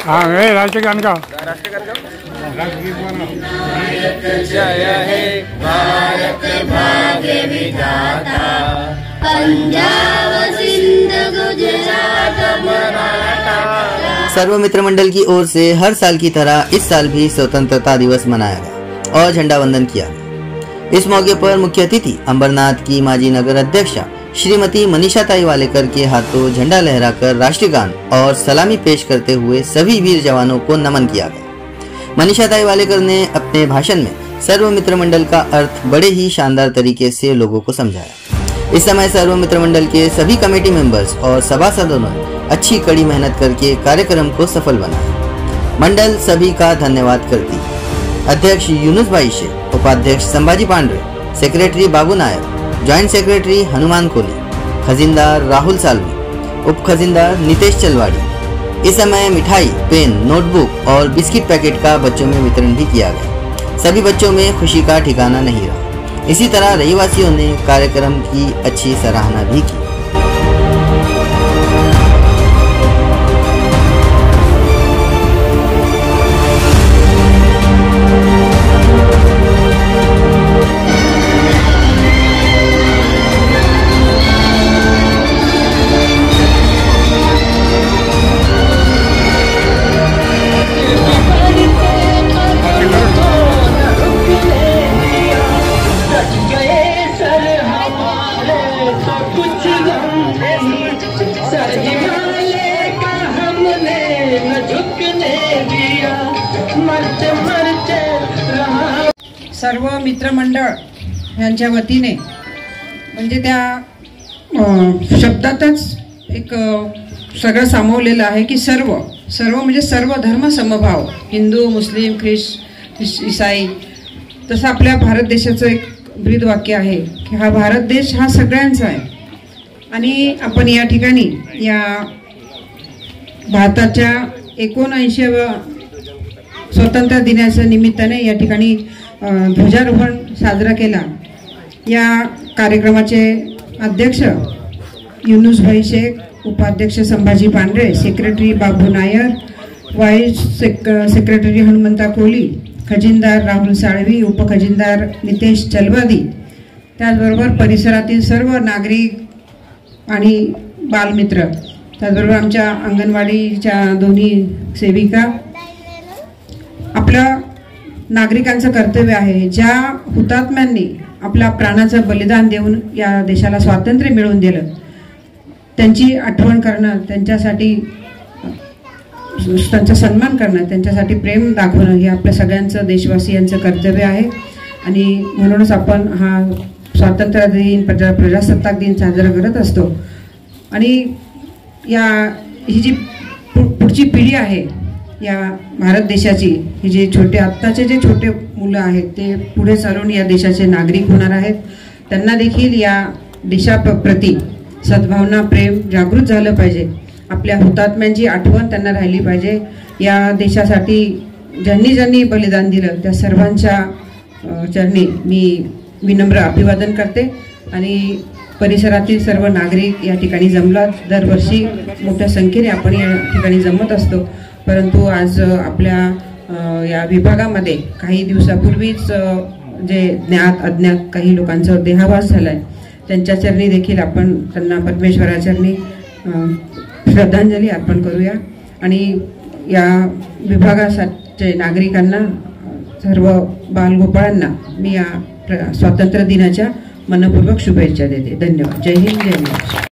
हाँ राष्ट्रगान गाओ। राष्ट्रगान गाओ। जय हे भारत भाग्य विधाता, पंजाब सिंध गुजरात मराठा। सर्व मित्र मंडल की ओर से हर साल की तरह इस साल भी स्वतंत्रता दिवस मनाया गया और झंडा वंदन किया गया। इस मौके पर मुख्य अतिथि अंबरनाथ की माजी नगर अध्यक्षा श्रीमती मनीषा ताई वालेकर के हाथों झंडा लहराकर राष्ट्रगान और सलामी पेश करते हुए सभी वीर जवानों को नमन किया गया। मनीषा ताई वालेकर ने अपने भाषण में सर्व मित्र मंडल का अर्थ बड़े ही शानदार तरीके से लोगों को समझाया। इस समय सर्व मित्र मंडल के सभी कमेटी मेंबर्स और सभासदों ने अच्छी कड़ी मेहनत करके कार्यक्रम को सफल बनाया। मंडल सभी का धन्यवाद करती है। अध्यक्ष यूनुस भाई शेख, उपाध्यक्ष संभाजी पांडरे, सेक्रेटरी बाबू नायर, ज्वाइंट सेक्रेटरी हनुमान कोली, खजींदार राहुल सालवी, उप खजींदार नितेश चलवाड़ी। इस समय मिठाई, पेन, नोटबुक और बिस्किट पैकेट का बच्चों में वितरण भी किया गया। सभी बच्चों में खुशी का ठिकाना नहीं रहा। इसी तरह रहीवासियों ने कार्यक्रम की अच्छी सराहना भी की। सर्व मित्रमंडळ यांच्या वतीने म्हणजे त्या शब्दातच एक सगळं सामावलेलं आहे की सर्व म्हणजे सर्व धर्म समभाव, हिंदू, मुस्लिम, ईसाई। तसं आपल्या भारत देशाचं एक ब्रीद वाक्य आहे की हा भारत देश हा सगळ्यांचा आहे। आणि आपण या ठिकाणी या भारताच्या 79व्या स्वातंत्र्य दिनाच्या निमित्ताने या ठिकाणी ध्वजारोहण साजरा केला। या कार्यक्रमाचे अध्यक्ष यूनुस भाई शेख, उपाध्यक्ष संभाजी पांडरे, सेक्रेटरी बाबू नायर, वाईस सेक्रेटरी हनुमंता कोली, खजिनदार राहुल साळवी, उपखजिनदार नितेश चलवादी, त्याचबरोबर परिसरातील सर्व नागरिक आणि बालमित्र, त्याचबरोबर आमच्या अंगणवाडीच्या दोन्ही सेविका। आपल्या नागरिकांचं कर्तव्य आहे ज्या हुतात्म्यांनी आपल्या प्राणाचं बलिदान देऊन या देशाला स्वातंत्र्य मिळवून दिलं त्यांची आठवण करणं, त्यांच्यासाठी त्यांचा सन्मान करणं, त्यांच्यासाठी प्रेम दाखवणं हे आपल्या सगळ्यांचं देशवासियांचं कर्तव्य आहे। आणि म्हणूनच आपण हा स्वातंत्र्य दिन, प्रजासत्ताक दिन साजरा करत असतो। आणि ही जी पुढची पिढी आहे या भारत देशाची, ही जे आत्ताचे जे छोटे मुलं आहेत ते पुढे चालून या देशाचे नागरिक होणार आहेत। त्यांना देखील या देशाप्रती सद्भावना, प्रेम जागृत झालं पाहिजे। आपल्या हुतात्म्यांची आठवण त्यांना राहिली पाहिजे। या देशासाठी ज्यांनी बलिदान दिलं त्या सर्वांच्या चरणी मी विनम्र अभिवादन करते। आणि परिसरातील सर्व नागरिक या ठिकाणी जमलात। दरवर्षी मोठ्या संख्येने आपण या ठिकाणी जमत असतो, परंतु आज आपल्या या विभागामध्ये काही दिवसापूर्वीच जे ज्ञात अज्ञात काही लोकांचा देहावास झालाय, त्यांच्या चरणी देखील आपण त्यांना परमेश्वराचरणी श्रद्धांजली अर्पण करूया। आणि या विभागासाठी नागरिकांना, सर्व बालगोपाळांना मी या स्वातंत्र्य दिनाच्या मनपूर्वक शुभेच्छा देते। धन्यवाद। जय हिंद, जय महाराष्ट्र।